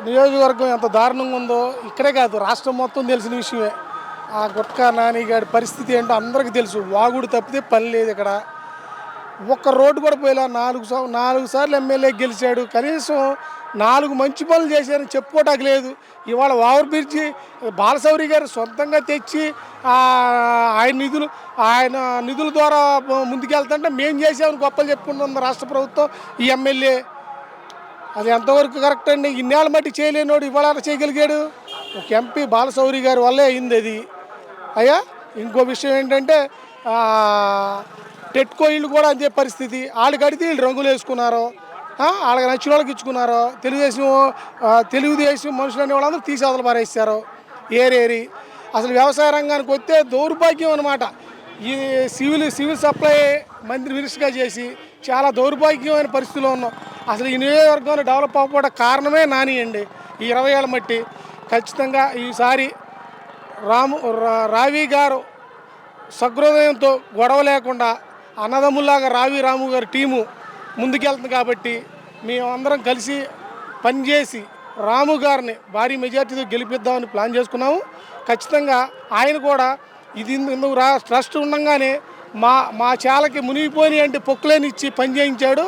నియోజకవర్గం ఎంత దారుణంగా ఉందో ఇక్కడే కాదు రాష్ట్రం మొత్తం తెలిసిన విషయమే. ఆ గుట్కా నానిగాడి పరిస్థితి ఏంటో అందరికీ తెలుసు. వాగుడు తప్పితే పని లేదు ఇక్కడ. ఒక్క రోడ్డు కూడా పోయేలా 4 సార్లు ఎమ్మెల్యే గెలిచాడు. కనీసం 4 మంచి పనులు చేశారని చెప్పుకోవటానికి లేదు. ఇవాళ ఓవర్ బ్రిడ్జి బాలశౌరి గారు సొంతంగా తెచ్చి ఆయన నిధుల ద్వారా ముందుకెళ్తుంటే మేము చేసామని గొప్పలు చెప్పుకుంటుంది రాష్ట్ర ప్రభుత్వం, ఈ ఎమ్మెల్యే. అది ఎంతవరకు కరెక్ట్ అండి? ఇన్నేళ్ళ మట్టి చేయలేనోడు ఇవాళ చేయగలిగాడు. ఒక ఎంపీ బాలశౌరి గారి వల్లే అయింది అది. అయ్యా ఇంకో విషయం ఏంటంటే టెట్కో ఇళ్ళు కూడా అంతే పరిస్థితి. వాళ్ళకి అడిగితే వీళ్ళు రంగులు వేసుకున్నారు, వాళ్ళకి నచ్చిన వాళ్ళకి ఇచ్చుకున్నారు. తెలుగుదేశం మనుషులు అనే వాళ్ళందరూ తీసి అవతల పారేస్తారు ఏరేరి. అసలు వ్యవసాయ రంగానికి వస్తే దౌర్భాగ్యం అనమాట. ఈ సివిల్ సప్లై మినిస్టర్గా చేసి చాలా దౌర్భాగ్యమైన పరిస్థితిలో ఉన్నాం. అసలు ఈ నియోజకవర్గంలో డెవలప్ అవ్వకపోవడం కారణమే నాని అండి. ఈ 20 ఏళ్ళ మట్టి ఖచ్చితంగా ఈసారి రావి గారు సహృదయంతో గొడవ లేకుండా అన్నదమ్ముల్లాగా రాము గారి టీము ముందుకెళ్తుంది కాబట్టి మేమందరం కలిసి పనిచేసి రాము గారిని భారీ మెజార్టీతో గెలిపిద్దామని ప్లాన్ చేసుకున్నాము. ఖచ్చితంగా ఆయన కూడా ఇది ఇందుకు ట్రస్ట్ ఉండగానే మా చాలకి మునిగిపోయి అంటే పొక్కులేని ఇచ్చి పని చేయించాడు.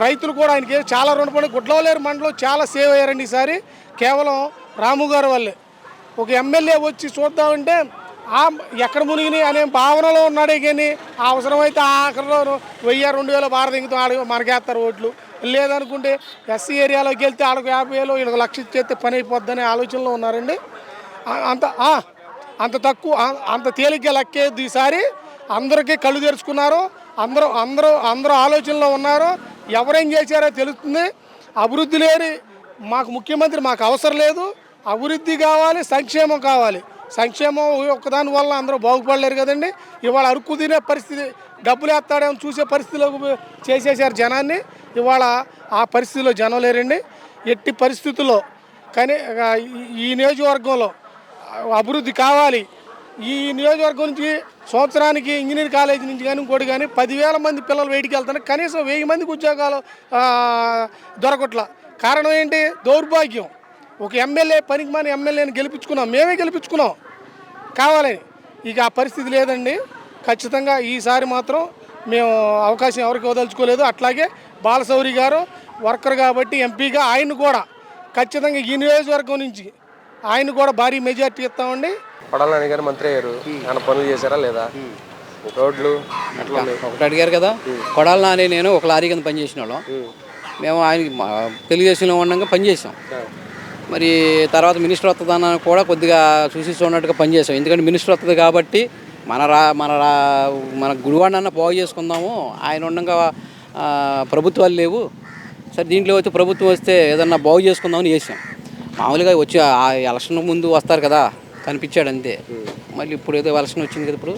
రైతులు కూడా ఆయనకి చాలా రుణపడి గుడ్లవలేరు మండలం చాలా సేవ్ అయ్యారండి ఈసారి కేవలం రాము గారి వల్లే. ఒక ఎమ్మెల్యే వచ్చి చూద్దామంటే ఎక్కడ మునిగినాయి అనే భావనలో ఉన్నాడే కానీ అవసరమైతే ఆఖరిలో 1000-2000 భారత దిగుతాం మనకేస్తారు ఓట్లు. లేదనుకుంటే ఎస్సీ ఏరియాలోకి వెళ్తే ఆడకు 50,000 వీళ్ళకి 1,00,000 ఇచ్చేస్తే పని అయిపోద్దనే ఆలోచనలో ఉన్నారండి. అంత తక్కువ అంత తేలిగ్గా లెక్కేది ఈసారి. అందరికీ కళ్ళు తెరుచుకున్నారు. అందరూ ఆలోచనలో ఉన్నారు. ఎవరేం చేశారో తెలుస్తుంది. అభివృద్ధి లేని మాకు ముఖ్యమంత్రి మాకు అవసరం లేదు. అభివృద్ధి కావాలి, సంక్షేమం కావాలి. సంక్షేమం ఒక్కదాని వల్ల అందరూ బాగుపడలేరు కదండి. ఇవాళ అరుక్కు తినే పరిస్థితి, డబ్బులు వేస్తాడేమో చూసే పరిస్థితిలో చేసేసారు జనాన్ని. ఇవాళ ఆ పరిస్థితిలో జనం లేరండి. ఎట్టి పరిస్థితుల్లో కానీ ఈ నియోజకవర్గంలో అభివృద్ధి కావాలి. ఈ నియోజకవర్గం నుంచి సంవత్సరానికి ఇంజనీరింగ్ కాలేజీ నుంచి కానీ ఇంకోటి కానీ 10,000 మంది పిల్లలు బయటికి వెళ్తున్నారు. కనీసం 1000 మందికి ఉద్యోగాలు దొరకట్ల. కారణం ఏంటి? దౌర్భాగ్యం. ఒక ఎమ్మెల్యే పనికిమాని ఎమ్మెల్యేని గెలిపించుకున్నాం, మేమే గెలిపించుకున్నాం కావాలని. ఇక ఆ పరిస్థితి లేదండి. ఖచ్చితంగా ఈసారి మాత్రం మేము అవకాశం ఎవరికి వదలుచుకోలేదు. అట్లాగే బాలశౌరి గారు వర్కర్ కాబట్టి ఎంపీగా ఆయన కూడా ఖచ్చితంగా ఈ నియోజకవర్గం నుంచి ఆయన కూడా భారీ మెజార్టీ ఇస్తామండి. కొడాలి నాని గారు మంత్రి అయ్యారు, ఆయన పనులు చేశారా లేదా? రోడ్లు ఒకటి అడిగారు కదా. కొడాలి నాని నేను ఒక లారీ కింద పనిచేసిన వాళ్ళం. మేము ఆయన తెలుగుదేశంలో ఉండగా పనిచేసాం. మరి తర్వాత మినిస్టర్ వస్తుందన్న కూడా కొద్దిగా చూసి చూడనట్టుగా పనిచేసాం. ఎందుకంటే మినిస్టర్ వస్తుంది కాబట్టి మన గుడివాడన్న బాగు చేసుకుందాము. ఆయన ఉండగా ప్రభుత్వాలు లేవు, సరే దీంట్లో వచ్చి ప్రభుత్వం వస్తే ఏదన్నా బాగు చేసుకుందామని చేసాం. మామూలుగా వచ్చి ఆ ఎలక్షన్ ముందు వస్తారు కదా, కనిపించాడు అంతే. మళ్ళీ ఇప్పుడు ఏదో ఎలక్షన్ వచ్చింది కదా,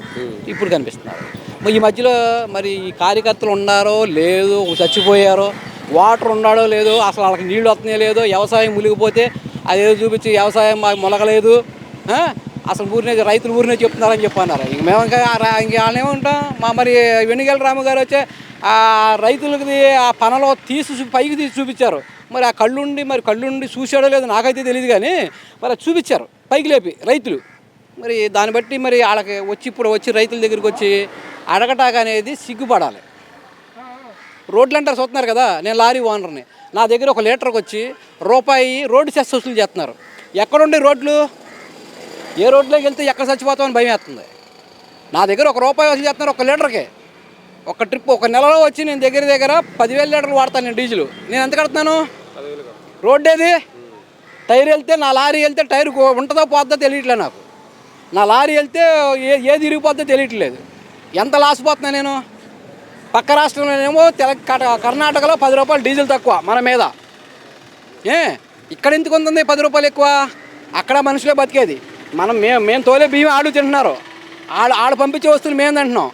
ఇప్పుడు కనిపిస్తున్నారు. మరి ఈ మధ్యలో మరి ఈ కార్యకర్తలు ఉన్నారో లేదో, చచ్చిపోయారో, వాటర్ ఉన్నాడో లేదో, అసలు వాళ్ళకి నీళ్ళు వస్తున్నాయో లేదో, వ్యవసాయం మునిగిపోతే అదేదో చూపించి వ్యవసాయం మాకు మొలగలేదు, అసలు రైతులు ఊరినే చెప్తున్నారని చెప్పన్నారు. ఇంక మేము ఇంకా వాళ్ళేమంటాం. మరి వెనుగల రాము గారు వచ్చే ఆ రైతులకి ఆ పనలో పైకి తీసి చూపించారు. మరి ఆ కళ్ళుండి చూసాడో లేదో నాకైతే తెలియదు, కానీ మరి అది చూపించారు పైకి లేపి రైతులు. మరి దాన్ని బట్టి మరి వాళ్ళకి ఇప్పుడు వచ్చి రైతుల దగ్గరికి వచ్చి అడగటాక అనేది సిగ్గుపడాలి. రోడ్లు అంటారు చూస్తున్నారు కదా, నేను లారీ ఓనర్ని. నా దగ్గర 1 లీటర్కి వచ్చి రూపాయి రోడ్డు సెస్ వసూలు చేస్తున్నారు. ఎక్కడుండే రోడ్లు? ఏ రోడ్లోకి వెళ్తే ఎక్కడ చచ్చిపోతామని భయం వేస్తుంది. నా దగ్గర ₹1 వసూలు చేస్తున్నారు 1 లీటర్కి. ఒక ట్రిప్ ఒక నెలలో వచ్చి నేను దగ్గర 10,000 లీటర్లు వాడతాను నేను డీజిల్. నేను ఎంత కడుతున్నాను? రోడ్డు ఏది? టైర్ వెళ్తే నా లారీ వెళ్తే టైర్ ఉంటుందో పోద్దో తెలియట్లే నాకు. నా లారీ వెళ్తే ఏది ఇరిగిపోద్దో తెలియట్లేదు. ఎంత లాస్ పోతున్నా నేను. పక్క రాష్ట్రంలోనేమో కర్ణాటకలో ₹10 డీజిల్ తక్కువ మన మీద. ఇక్కడ ఎందుకు ఉంటుంది ₹10 ఎక్కువ? అక్కడ మనుషులే బతికేది. మేము తోలే బియ్యం ఆడు తింటున్నారు. ఆడు పంపించే వస్తువులు మేము తింటున్నాం.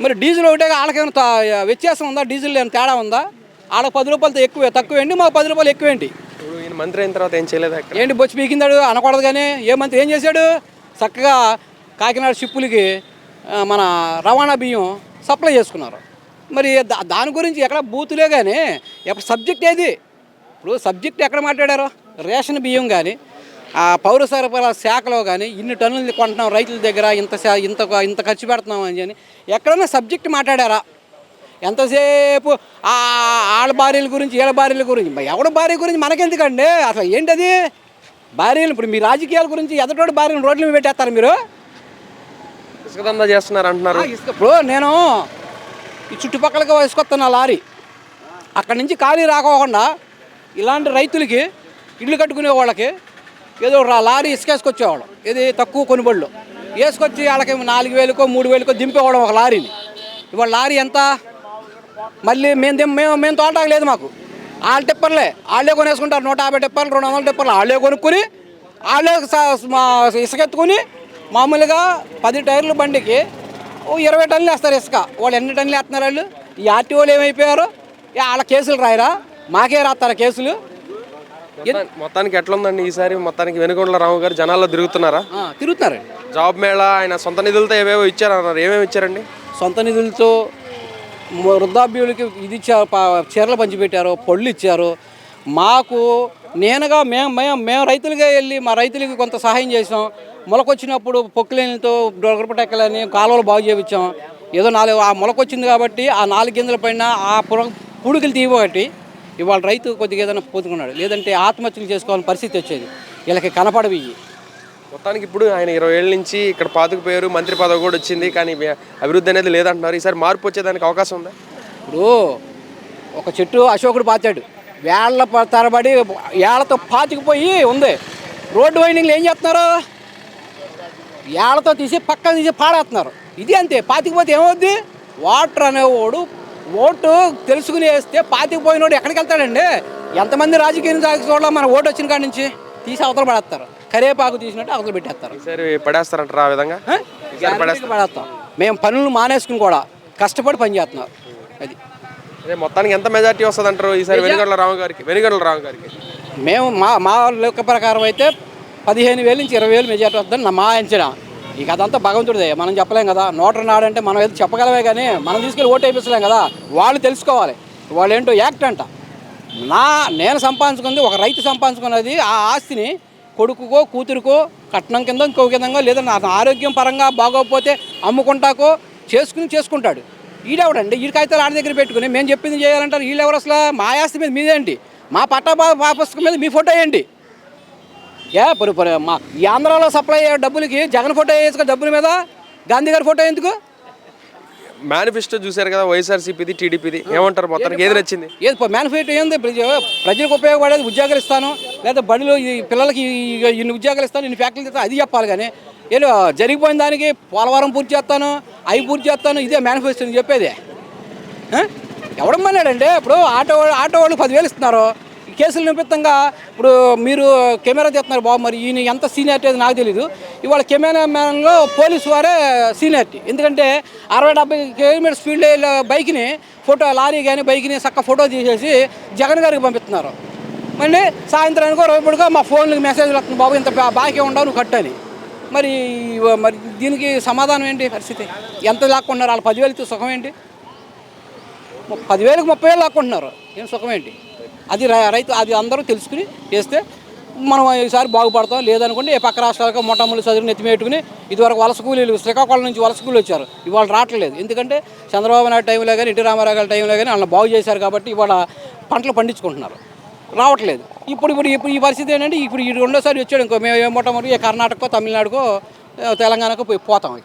మరి డీజిల్ ఒకటే వాళ్ళకేమైనా వ్యత్యాసం ఉందా? డీజిల్ ఏమైనా తేడా ఉందా? వాళ్ళకి ₹10 తక్కువేంటి, మాకు ₹10 ఎక్కువేంటి? మంత్రి అయిన తర్వాత ఏం చేయలేదు ఏంటి? బొచ్చి పీకిందాడు అనకూడదు, కానీ ఏ మంత్రి ఏం చేశాడు? చక్కగా కాకినాడ షిప్పులకి మన రవాణా బియ్యం సప్లై చేసుకున్నారు. మరి దాని గురించి ఎక్కడ బూతులే, కానీ ఎప్పుడు సబ్జెక్ట్ ఏది? ఇప్పుడు సబ్జెక్ట్ ఎక్కడ మాట్లాడారు? రేషన్ బియ్యం కానీ ఆ పౌర సరఫరా శాఖలో కానీ ఇన్ని టన్నులు కొంటున్నాం రైతుల దగ్గర, ఇంత ఖర్చు పెడుతున్నాం అని చెప్పి ఎక్కడన్నా సబ్జెక్ట్ మాట్లాడారా? ఎంతసేపు వాళ్ళ భార్యల గురించి వీళ్ళ భార్యల గురించి, ఎవడ భార్య గురించి మనకెందుకండి? అసలు ఏంటది భార్యలు? ఇప్పుడు మీ రాజకీయాల గురించి ఎదటోడు భార్యలు రోడ్ల మీద పెట్టేస్తారు మీరు. ఇసుక దందా చేస్తున్నారు అంటున్నారు. ఇప్పుడు నేను ఈ చుట్టుపక్కలకి వేసుకొస్తున్నా లారీ, అక్కడి నుంచి ఖాళీ రాకోకుండా ఇలాంటి రైతులకి ఇల్లు కట్టుకునే వాళ్ళకి ఏదో లారీ ఇసుకేసుకొచ్చేవాళ్ళం, ఇది తక్కువ కొనుబడులు వేసుకొచ్చి వాళ్ళకి 4,000కో 3,000కో దింపేవాళ్ళం ఒక లారీని. ఇవాళ లారీ ఎంత? మళ్ళీ మేము తోటాకు లేదు మాకు, వాళ్ళ టిప్పర్లే వాళ్ళే కొనేసుకుంటారు. 150 టిప్పర్లు 200 టిప్పర్లు వాళ్ళే కొనుక్కొని వాళ్ళే ఇసుకెత్తుకుని మామూలుగా 10 టైర్ల బండికి 20 టన్నులు వేస్తారు ఇసుక. వాళ్ళు ఎన్ని టన్నులు వేస్తున్నారు వాళ్ళు? ఈ ఆర్టీఓలు ఏమైపోయారు? వాళ్ళ కేసులు రాయరా? మాకే రాస్తారా కేసులు? మొత్తానికి ఎట్లా ఉందండి ఈసారి? మొత్తానికి వెనుకొండల రాము గారు జనాల్లో తిరుగుతున్నారా? తిరుగుతున్నారండి. జాబ్ మేళా ఆయన సొంత నిధులతో ఏవేవో ఇచ్చారన్నారు. ఏమేమి ఇచ్చారండి? సొంత నిధులతో వృద్ధాప్యులకి ఇది ఇచ్చారు, చీరలు పంచిపెట్టారు, పళ్ళు ఇచ్చారు. మాకు మేము రైతులుగా వెళ్ళి మా రైతులకి కొంత సహాయం చేసాం. మొలకొచ్చినప్పుడు పొక్కులేనితో డొరకపటెక్కలని కాలువలు బాగు చేయించాం. ఏదో 4 ఆ మొలకొచ్చింది కాబట్టి ఆ 4 గింజల పైన ఆ పుడుకులు తీయబట్టి ఇవాళ రైతు కొద్దిగా ఏదైనా పోతుకున్నాడు. లేదంటే ఆత్మహత్యలు చేసుకోవాలని పరిస్థితి వచ్చేది. వీళ్ళకి కనపడవి. మొత్తానికి ఇప్పుడు ఆయన 20 ఏళ్ళ నుంచి ఇక్కడ పాతుకుపోయారు, మంత్రి పదవి కూడా వచ్చింది, కానీ అభివృద్ధి అనేది లేదంటున్నారు. ఈసారి మార్పు వచ్చేదానికి అవకాశం ఉందా? ఇప్పుడు ఒక చెట్టు అశోకుడు పాతాడు, వేళ్ల తరబడి ఏళ్లతో పాతికిపోయి ఉంది. రోడ్డు వైండింగ్లు ఏం చేస్తున్నారు? ఏళ్లతో తీసి పక్కన తీసి పాడేస్తున్నారు. ఇది అంతే. పాతికిపోతే ఏమవుద్ది? వాటర్ అనేవాడు ఓటు తెలుసుకుని వేస్తే పాతికిపోయినోడు ఎక్కడికి వెళ్తాడండి? ఎంతమంది రాజకీయ చూడాల మన ఓటు వచ్చిన కాడి నుంచి తీసి అవతల పడేస్తారు. కరేపాకు తీసినట్టు అవతల పెట్టేస్తారు. ఈసారి పడేస్తారంటారా? ఆ విధంగా పడేస్తాం. మేము పనులు మానేసుకుని కూడా కష్టపడి పని చేస్తున్నారు. అది అదే మొత్తానికి ఎంత మెజార్టీ వస్తుంది అంటారు ఈసారి వెనుకొండల రాము గారికి? మేము మా లెక్క ప్రకారం అయితే 15,000 నుంచి 20,000 మెజార్టీ వస్తుందని మా అంచనా. ఇక అదంతా భగవంతుడిదే, మనం చెప్పలేం కదా. నోటర్ నాడంటే మనం ఏదో చెప్పగలమే కానీ మనం తీసుకెళ్ళి ఓటు వేయించలేం కదా. వాళ్ళు తెలుసుకోవాలి వాళ్ళు ఏంటో యాక్ట్ అంట. నేను సంపాదించుకుంది, ఒక రైతు సంపాదించుకున్నది ఆ ఆస్తిని కొడుకుకో కూతురుకో కట్నం కింద ఇంకో విధంగా లేదంటే ఆరోగ్యం పరంగా బాగోకపోతే అమ్ముకుంటాకో చేసుకుంటాడు. ఈడెవడండి? ఈ కాగితాలు ఆడి దగ్గర పెట్టుకుని మేము చెప్పింది చేయాలంటారు. వీళ్ళెవరు అసలు? మా ఆస్తి మీద మీదేంటి? మా పట్టా పుస్తకం మీద మీ ఫోటో వేయండి. మా ఈ ఆంధ్రాలో సప్లై అయ్యే డబ్బులకి జగన్ ఫోటో వేసుకుని డబ్బుల మీద గాంధీ గారి ఫోటో ఎందుకు? మేనిఫెస్టో చూశారు కదా, వైఎస్ఆర్సీపీది టీడీపీది, ఏమంటారు? మొత్తానికి ఏది నచ్చింది? మేనిఫెస్టో ఏంది? ప్రజలకు ఉపయోగపడేది ఉద్యోగాలు ఇస్తాను, లేదా బడిలో ఈ పిల్లలకి ఇన్ని ఉద్యోగాలు ఇస్తాను, ఇన్ని ఫ్యాక్టరీలు ఇస్తాను, అది చెప్పాలి. కానీ ఏదో జరిగిపోయిన దానికి పోలవరం పూర్తి చేస్తాను, అవి పూర్తి చేస్తాను, ఇదే మేనిఫెస్టో చెప్పేది. ఎవడమ్మన్నాడంటే? ఇప్పుడు ఆటో వాళ్ళు 10,000 ఇస్తున్నారు, కేసులు నిమిత్తంగా. ఇప్పుడు మీరు కెమెరా తీస్తున్నారు బాబు, మరి ఈయన ఎంత సీనియారిటీ అది నాకు తెలీదు. ఇవాళ కెమెరామ్యాన్లో పోలీసు వారే సీనియారిటీ. ఎందుకంటే 60-70 కిలోమీటర్ స్పీడ్లో బైక్ని ఫోటో, లారీ కానీ బైక్ని చక్క ఫోటో తీసేసి జగన్ గారికి పంపిస్తున్నారు. మళ్ళీ సాయంత్రానికో రేపటికో మా ఫోన్కి మెసేజ్లు వస్తుంది, బాబు ఇంత బాకీ ఉండవు నువ్వు కట్టని. మరి దీనికి సమాధానం ఏంటి? పరిస్థితి ఎంత లాక్కుంటున్నారు? వాళ్ళు 10,000 సుఖం ఏంటి? 10,000కి 30,000 లాక్కుంటున్నారు. ఏం సుఖం ఏంటి? అది రైతు అది అందరూ తెలుసుకుని చేస్తే మనం ఈసారి బాగుపడతాం. లేదనుకోండి ఏ పక్క రాష్ట్రాలకు మొట్టమొదటి చదువుని ఎత్తిమేట్టుకుని ఇదివరకు వలస కూలీలు శ్రీకాకుళం నుంచి వలస కూలీలు వచ్చారు, ఇవాళ రావట్లేదు. ఎందుకంటే చంద్రబాబు నాయుడు టైంలో కానీ ఎన్టీ రామారావు గారి టైంలో కానీ వాళ్ళని బాగు చేశారు కాబట్టి ఇవాళ పంటలు పండించుకుంటున్నారు, రావట్లేదు. ఇప్పుడు ఈ పరిస్థితి ఏంటంటే ఇప్పుడు ఈ రెండోసారి వచ్చాడు ఇంకో మేము మొట్టమొదటి కర్ణాటకో తమిళనాడుకో తెలంగాణకో పోతాం.